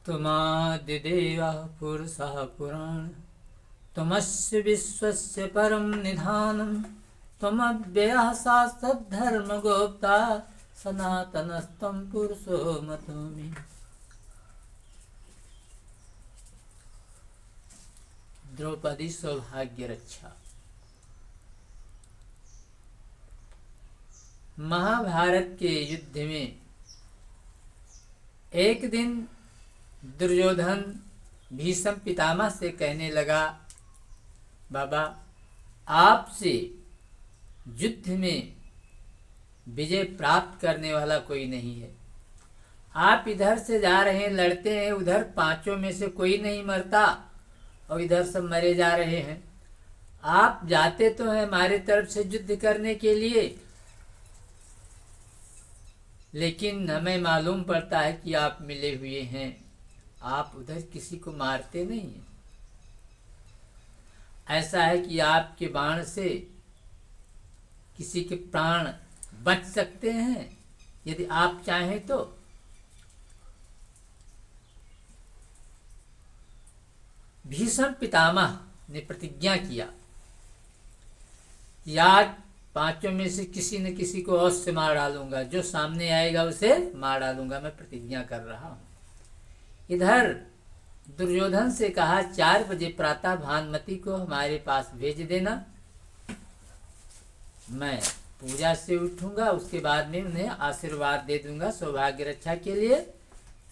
तुमादिदेवः पुरुषः पुराण त्वमस्य विश्वस्य परं निधानं त्वमव्ययः शाश्वतः धर्मगोप्ता सनातनस्त्वं पुरुषो मतो मे। द्रौपदी सौभाग्य रक्षा। महाभारत के युद्ध में एक दिन दुर्योधन भीष्म पितामह से कहने लगा, बाबा आपसे युद्ध में विजय प्राप्त करने वाला कोई नहीं है। आप इधर से जा रहे हैं, लड़ते हैं, उधर पांचों में से कोई नहीं मरता और इधर सब मरे जा रहे हैं। आप जाते तो हैं हमारे तरफ से युद्ध करने के लिए, लेकिन हमें मालूम पड़ता है कि आप मिले हुए हैं, आप उधर किसी को मारते नहीं हैं। ऐसा है कि आपके बाण से किसी के प्राण बच सकते हैं यदि आप चाहें तो। भीष्म पितामह ने प्रतिज्ञा किया कि आज पांचों में से किसी न किसी को अवश्य से मार डालूंगा, जो सामने आएगा उसे मार डालूंगा, मैं प्रतिज्ञा कर रहा हूं। इधर दुर्योधन से कहा 4 बजे प्रातः भानुमति को हमारे पास भेज देना, मैं पूजा से उठूंगा, उसके बाद में उन्हें आशीर्वाद दे दूंगा सौभाग्य रक्षा के लिए।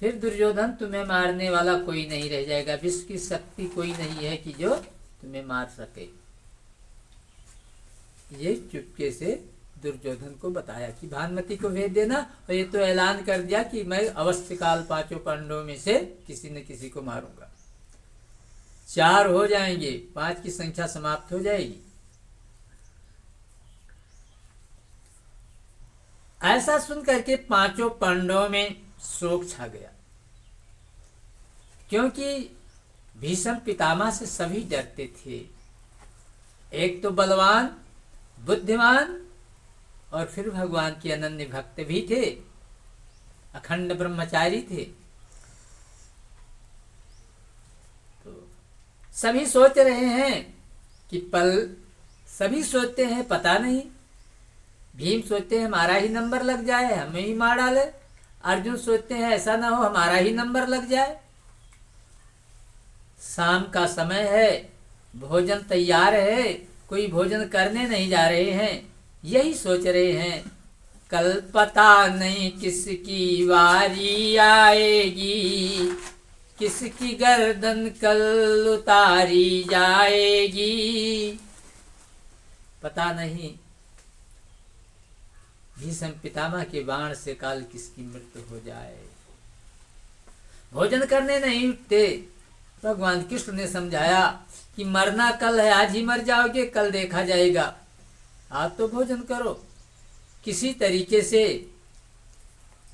फिर दुर्योधन तुम्हें मारने वाला कोई नहीं रह जाएगा, विश्व की शक्ति कोई नहीं है कि जो तुम्हें मार सके। ये चुपके से दुर्योधन को बताया कि भानुमति को भेज देना, और ये तो ऐलान कर दिया कि मैं अवश्य काल पांचों पांडवों में से किसी न किसी को मारूंगा। 4 हो जाएंगे, 5 की संख्या समाप्त हो जाएगी। ऐसा सुन करके पांचों पांडवों में शोक छा गया, क्योंकि भीष्म पितामह से सभी डरते थे। एक तो बलवान, बुद्धिमान और फिर भगवान के अनन्य भक्त भी थे, अखंड ब्रह्मचारी थे। तो सभी सोच रहे हैं कि सभी सोचते हैं पता नहीं, भीम सोचते हैं हमारा ही नंबर लग जाए, हमें ही मार डाले। अर्जुन सोचते हैं ऐसा ना हो हमारा ही नंबर लग जाए। शाम का समय है, भोजन तैयार है, कोई भोजन करने नहीं जा रहे हैं, यही सोच रहे हैं कल पता नहीं किसकी वारी आएगी, किसकी गर्दन कल उतारी जाएगी। पता नहीं भीष्म पितामह के बाण से काल किसकी मृत्यु हो जाए। भोजन करने नहीं उठते। भगवान कृष्ण ने समझाया कि मरना कल है, आज ही मर जाओगे, कल देखा जाएगा, आज तो भोजन करो। किसी तरीके से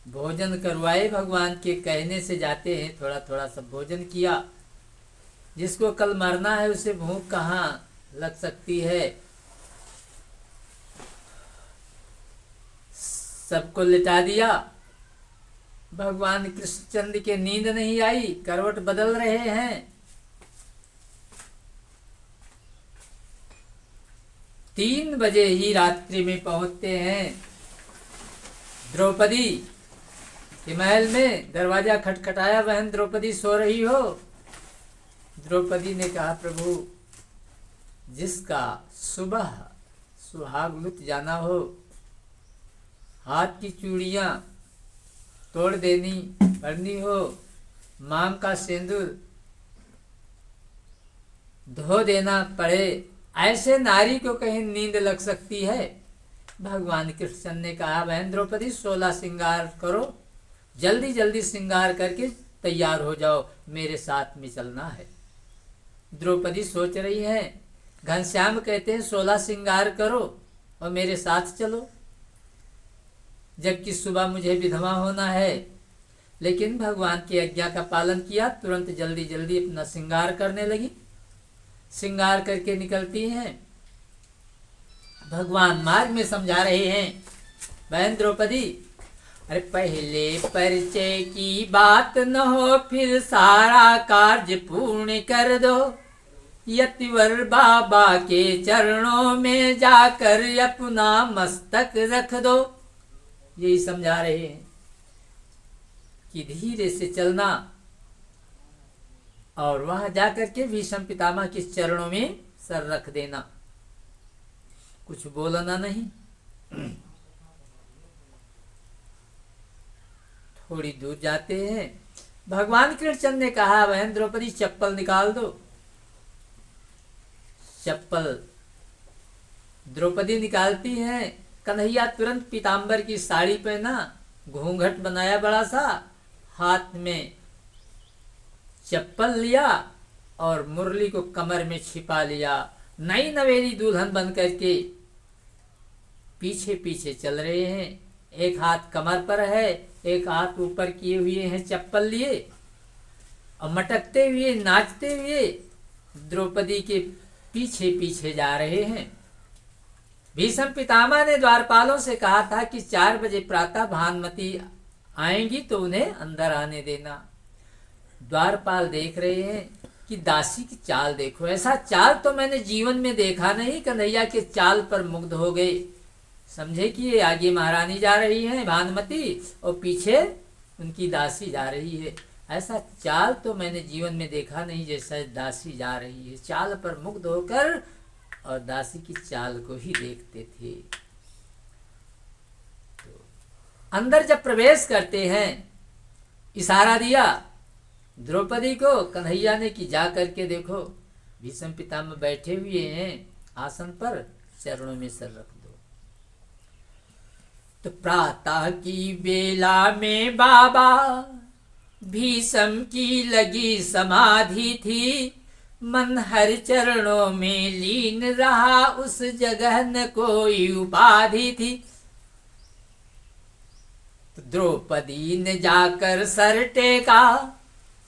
भोजन करवाए, भगवान के कहने से जाते हैं, थोड़ा थोड़ा सब भोजन किया। जिसको कल मरना है उसे भूख कहाँ लग सकती है। सबको लिटा दिया। भगवान कृष्णचंद्र के नींद नहीं आई, करवट बदल रहे हैं। 3 बजे ही रात्रि में पहुंचते हैं द्रौपदी के महल में। दरवाजा खटखटाया, बहन द्रौपदी सो रही हो। द्रौपदी ने कहा, प्रभु जिसका सुबह सुहाग लुट जाना हो, हाथ की चूड़ियां तोड़ देनी पड़नी हो, मांग का सिंदूर धो देना पड़े, ऐसे नारी को कहीं नींद लग सकती है। भगवान कृष्ण ने कहा, बहन द्रौपदी 16 श्रृंगार करो, जल्दी जल्दी श्रृंगार करके तैयार हो जाओ, मेरे साथ में चलना है। द्रौपदी सोच रही है, घनश्याम कहते हैं 16 श्रृंगार करो और मेरे साथ चलो, जबकि सुबह मुझे विधवा होना है। लेकिन भगवान की आज्ञा का पालन किया, तुरंत जल्दी जल्दी अपना श्रृंगार करने लगी। श्रृंगार करके निकलती हैं। भगवान मार्ग में समझा रहे हैं, बहन द्रौपदी अरे पहले परिचय की बात न हो, फिर सारा कार्य पूर्ण कर दो। यतिवर बाबा के चरणों में जाकर अपना मस्तक रख दो। यही समझा रहे हैं कि धीरे से चलना और वहां जाकर के भीष्म पितामह के चरणों में सर रख देना, कुछ बोलना नहीं। थोड़ी दूर जाते हैं, भगवान कृष्ण ने कहा, बहन द्रौपदी चप्पल निकाल दो। चप्पल द्रौपदी निकालती है, कन्हैया तुरंत पीतांबर की साड़ी पहना, घूंघट बनाया बड़ा सा, हाथ में चप्पल लिया और मुरली को कमर में छिपा लिया। नई नवेली दुल्हन बन करके पीछे पीछे चल रहे हैं। एक हाथ कमर पर है, एक हाथ ऊपर किए हुए हैं चप्पल लिए, और मटकते हुए नाचते हुए द्रौपदी के पीछे पीछे जा रहे हैं। भीष्म पितामह ने द्वारपालों से कहा था कि 4 बजे प्रातः भानुमति आएंगी तो उन्हें अंदर आने देना। द्वारपाल देख रहे हैं कि दासी की चाल देखो, ऐसा चाल तो मैंने जीवन में देखा नहीं। कन्हैया के चाल पर मुग्ध हो गए, समझे कि ये आगे महारानी जा रही है भानुमति और पीछे उनकी दासी जा रही है। ऐसा चाल तो मैंने जीवन में देखा नहीं जैसा दासी जा रही है। चाल पर मुग्ध होकर और दासी की चाल को ही देखते थे। तो अंदर जब प्रवेश करते हैं, इशारा दिया द्रौपदी को कन्हैया ने कि जा करके देखो भीष्म पितामह बैठे हुए हैं आसन पर, चरणों में सर रख दो। तो प्रातः की बेला में बाबा भीष्म की लगी समाधि थी, मन हर चरणों में लीन रहा, उस जगह न कोई उपाधि थी। तो द्रौपदी ने जाकर सर टेका,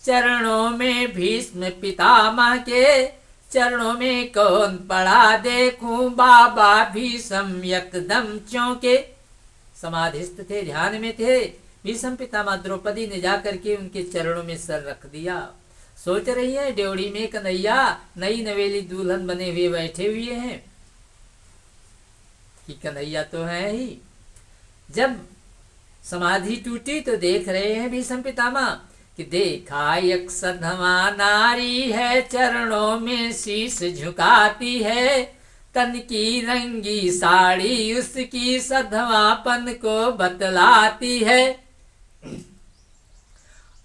चरणों में भीष्म पितामह के, चरणों में कौन पड़ा देखूं, बाबा भीष्म एकदम चौंके। समाधिस्थ थे, ध्यान में थे। भीष्म पितामह द्रौपदी ने जाकर के उनके चरणों में सर रख दिया। सोच रही है ड्योढ़ी में कन्हैया नई नवेली दुल्हन बने हुए बैठे हुए हैं कि कन्हैया तो है ही। जब समाधि टूटी तो देख रहे हैं भीष्म पितामह कि देखा एक सधवा नारी है, चरणों में शीश झुकाती है, तन की रंगी साड़ी उसकी सधवापन को बतलाती है।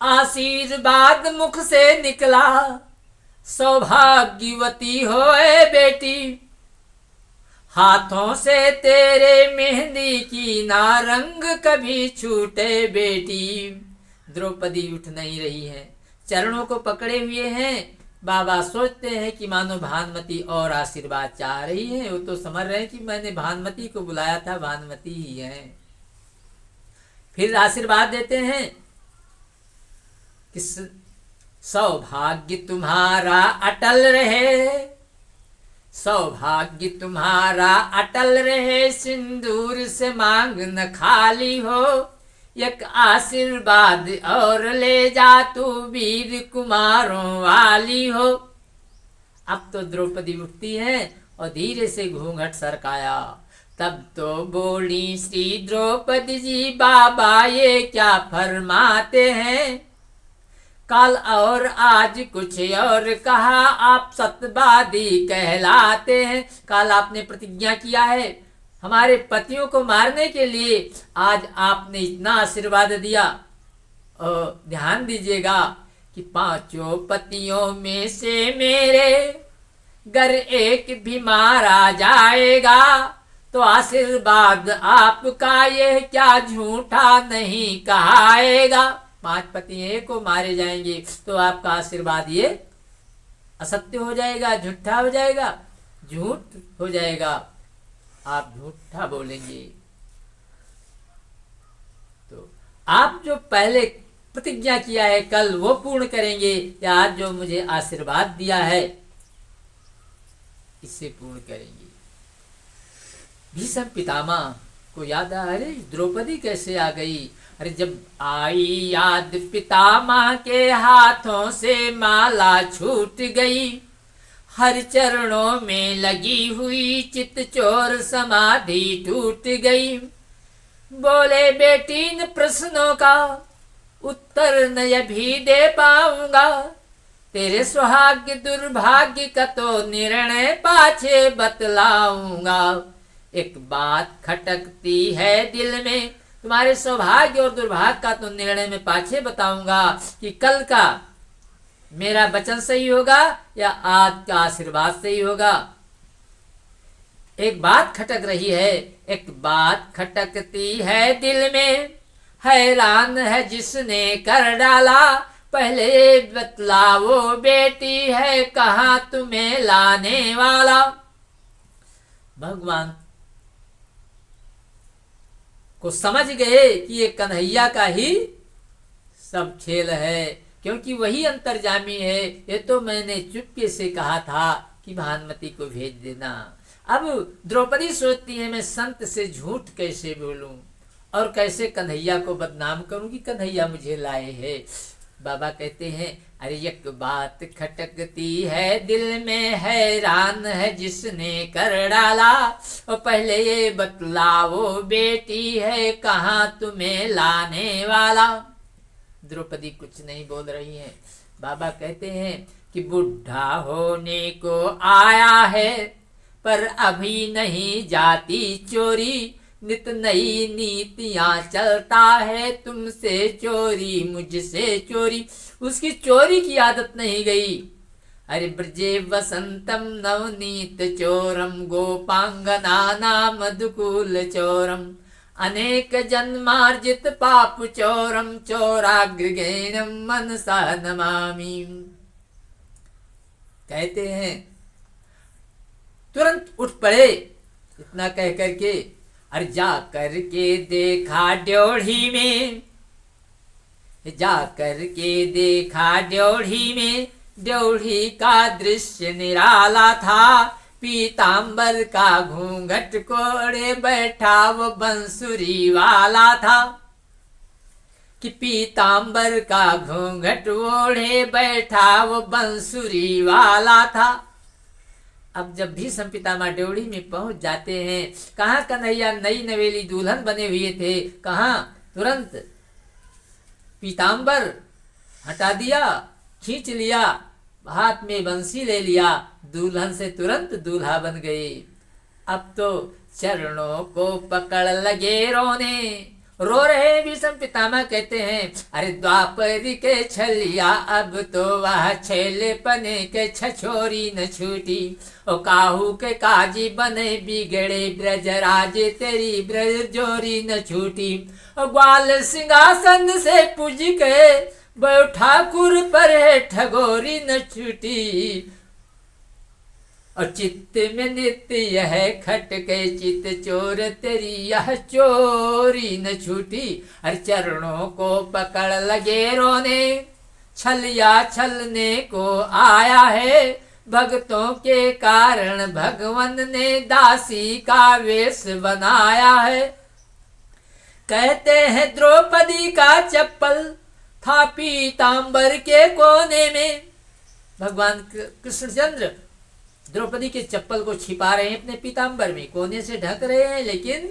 आशीर्वाद मुख से निकला, सौभाग्यवती होए बेटी, हाथों से तेरे मेहंदी की ना रंग कभी छूटे बेटी। द्रौपदी उठ नहीं रही है, चरणों को पकड़े हुए हैं। बाबा सोचते हैं कि मानो भानुमति और आशीर्वाद चाह रही है। वो तो समझ रहे हैं कि मैंने भानुमति को बुलाया था, भानुमति ही है। फिर आशीर्वाद देते हैं कि सौभाग्य तुम्हारा अटल रहे, सौभाग्य तुम्हारा अटल रहे, सिंदूर से मांग न खाली हो, एक आशीर्वाद और ले जा तू वीर कुमारों वाली हो। अब तो द्रौपदी उठती है और धीरे से घूंघट सरकाया। तब तो बोली श्री द्रौपदी जी, बाबा ये क्या फरमाते हैं, कल और आज कुछ और कहा, आप सत्यवादी कहलाते हैं। कल आपने प्रतिज्ञा किया है हमारे पतियों को मारने के लिए, आज आपने इतना आशीर्वाद दिया। और ध्यान दीजिएगा कि 5 पतियों में से मेरे घर एक भी मारा जाएगा, तो आशीर्वाद आपका ये क्या झूठा नहीं कहाएगा। 5 पति एक को मारे जाएंगे तो आपका आशीर्वाद ये असत्य हो जाएगा, झूठा हो जाएगा, झूठ हो जाएगा, आप झूठा बोलेंगे। तो आप जो पहले प्रतिज्ञा किया है कल वो पूर्ण करेंगे, या आज जो मुझे आशीर्वाद दिया है इससे पूर्ण करेंगे। भीष्म पितामह को याद आ, अरे द्रौपदी कैसे आ गई, अरे जब आई याद पितामह के हाथों से माला छूट गई, हर चरणों में लगी हुई चित चोर समाधि टूट गई। बोले बेटी इन प्रश्नों का उत्तर न भी दे पाऊंगा, तेरे सुहाग्य दुर्भाग्य का तो निर्णय पाछे बतलाऊंगा। एक बात खटकती है दिल में, तुम्हारे सौभाग्य और दुर्भाग्य का तो निर्णय में पाछे बताऊंगा कि कल का मेरा वचन सही होगा या आज का आशीर्वाद सही होगा। एक बात खटक रही है, एक बात खटकती है दिल में, हैरान है जिसने कर डाला, पहले बतलाओ बेटी है कहाँ तुम्हें लाने वाला। भगवान को समझ गए कि ये कन्हैया का ही सब खेल है, क्योंकि वही अंतर्जामी है। ये तो मैंने चुपके से कहा था कि भानुमति को भेज देना। अब द्रौपदी सोचती है मैं संत से झूठ कैसे बोलूं और कैसे कन्हैया को बदनाम करूं कि कन्हैया मुझे लाए है। बाबा कहते हैं अरे एक बात खटकती है दिल में, हैरान है जिसने कर डाला, और पहले ये बतलाओ बेटी है कहाँ तुम्हें लाने वाला। द्रौपदी कुछ नहीं बोल रही हैं। बाबा कहते हैं कि बुढ़ा होने को आया है पर अभी नहीं जाती चोरी, नित नई नीतियां चलता है, तुमसे चोरी मुझसे चोरी। उसकी चोरी की आदत नहीं गई। अरे ब्रजे वसंतम नवनीत चोरम, गोपांगना नाम दुकुल चोरम, अनेक जन्मार्जित पाप चोरम, चोराग्रगेणम मनसा नमामि। कहते हैं तुरंत उठ पड़े। इतना कह करके अरे जा करके देखा ड्योढ़ी में, जा करके देखा ड्योढ़ी में, ड्योढ़ी का दृश्य निराला था, पीतांबर का घूंघट कोड़े बैठा वो बंसुरी वाला था, कि पीतांबर का घूंघट ओढ़े बैठा वो बंसुरी वाला था। अब जब भी पितामह ड्योढ़ी में पहुंच जाते हैं, कहाँ कन्हैया नई नवेली दुल्हन बने हुए थे, कहाँ तुरंत पीतांबर हटा दिया, खींच लिया, हाथ में बंसी ले लिया, दुल्हन से तुरंत दूल्हा बन गए। अब तो चरणों को पकड़ लगे रोने, रो रहे भीष्म पितामह कहते हैं अरे द्वापर के छलिया, अब तो वह छेले पने के छछोरी न छूटी, ओ काहू के काजी बने बिगड़े ब्रजराज, तेरी ब्रज जोरी न छूटी, ओ ग्वाल सिंहासन से पूज के ठाकुर पर है ठगोरी न छूटी, और चित्त में नित्य यह खटके चित चोर, तेरी यह चोरी न छूटी। हर चरणों को पकड़ लगे रोने, छलिया छलने को आया है, भक्तों के कारण भगवान ने दासी का वेश बनाया है। कहते हैं द्रौपदी का चप्पल था पीतांबर के कोने में। भगवान कृष्णचंद्र द्रौपदी के चप्पल को छिपा रहे हैं अपने पीतांबर में, कोने से ढक रहे हैं, लेकिन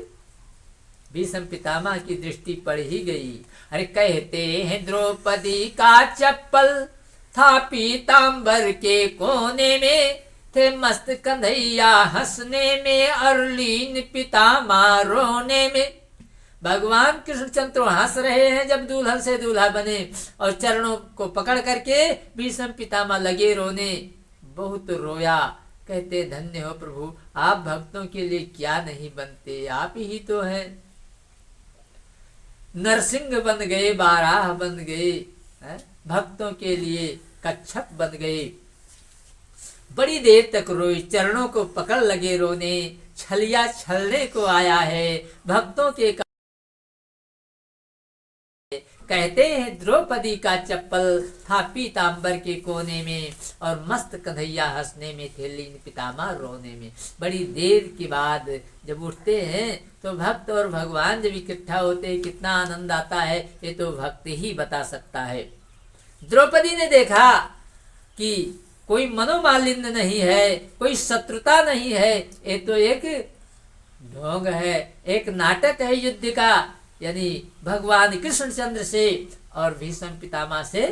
भीष्म पितामह की दृष्टि पड़ ही गई। अरे कहते हैं द्रौपदी का चप्पल था पीतांबर के कोने में, थे मस्त कन्हैया हंसने में और लीन पितामह रोने में। भगवान कृष्णचंद्र हंस रहे हैं जब दुल्हन से दूल्हा बने, और चरणों को पकड़ करके भीष्म पितामह लगे रोने। बहुत रोया, कहते धन्य हो प्रभु, आप भक्तों के लिए क्या नहीं बनते, आप ही तो हैं। नरसिंह बन गए, बाराह बन गए, भक्तों के लिए कच्छप बन गए। बड़ी देर तक रोई, चरणों को पकड़ लगे रोने, छलिया छलने को आया है, भक्तों के कहते हैं द्रौपदी का चप्पल था पीताम्बर के कोने में, और मस्त कन्हैया हंसने में थे, लीन पितामह रोने में। बड़ी देर के बाद जब उठते हैं तो भक्त और भगवान जब इकट्ठा होते हैं कितना आनंद आता है, ये तो भक्त ही बता सकता है। द्रौपदी ने देखा कि कोई मनोमालिन्य नहीं है, कोई शत्रुता नहीं है, ये तो एक ढोंग है, एक नाटक है युद्ध का, यानी भगवान कृष्णचंद्र से और भीष्म पितामह से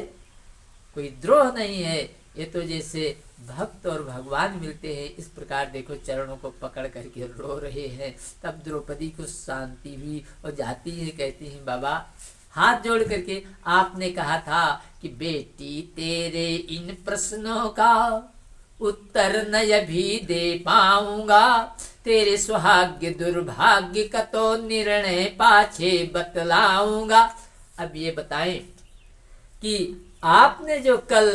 कोई द्रोह नहीं है। ये तो जैसे भक्त और भगवान मिलते हैं, इस प्रकार देखो चरणों को पकड़ करके रो रहे हैं। तब द्रौपदी को शांति हुई और जाती है, कहती है बाबा हाथ जोड़ करके, आपने कहा था कि बेटी तेरे इन प्रश्नों का उत्तर न भी दे पाऊंगा, तेरे सुहाग्य दुर्भाग्य का तो निर्णय पाछे बतलाऊंगा। अब ये बताएं कि आपने जो कल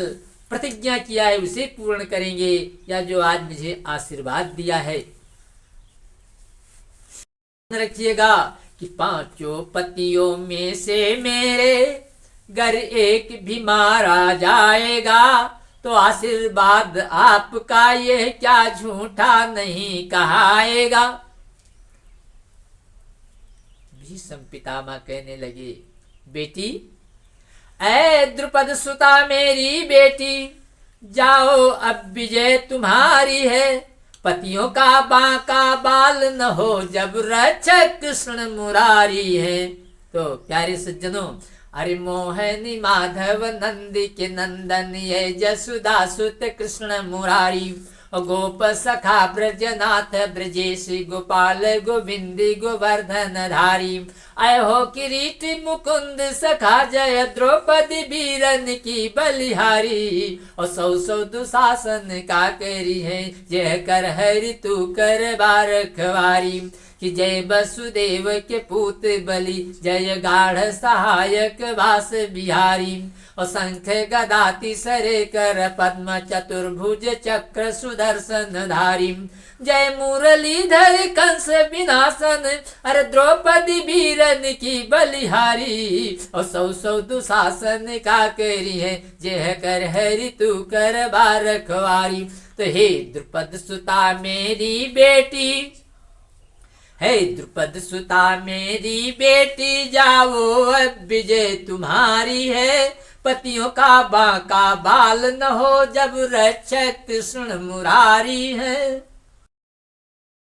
प्रतिज्ञा किया है उसे पूर्ण करेंगे, या जो आज मुझे आशीर्वाद दिया है। रखिएगा कि पांचों पतियों में से मेरे घर एक भी मारा जाएगा, तो आशीर्वाद आपका ये क्या झूठा नहीं कहाएगा। भीष्म पितामह कहने लगे, बेटी ऐ द्रुपद सुता मेरी बेटी, जाओ अब विजय तुम्हारी है, पतियों का बांका बाल न हो जब रक्षक कृष्ण मुरारी है। तो प्यारे सज्जनों, अरे मोहनी माधव नंदी के नंदन ये जसुदा सुत कृष्ण मुरारी, गोप सखा ब्रजनाथ ब्रजेश गोपाल गोविंद गोवर्धन धारी, आय हो किरीट मुकुंद सखा जय द्रौपदी वीरन की बलिहारी, और सौ सौ दुशासन का करी है जय कर हरि तू कर बारखवारी, कि जय वसुदेव के पूत बलि जय गाढ़ सहायक वास बिहारी, और शंख गदा सरे कर पद्म चतुर्भुज चक्र सुदर्शन धारी, जय मुरलीधर कंस विनाशन अरे द्रौपदी वीरन की बलिहारी, और सौ सौ दुशासन का करी है जय कर हरि तू कर बारखवारी। तो हे द्रुपद सुता मेरी बेटी, हे द्रुपद सुता मेरी बेटी, जाओ अब विजय तुम्हारी है, पतियों का बांका बाल न हो जब रक्षक कृष्ण मुरारी है।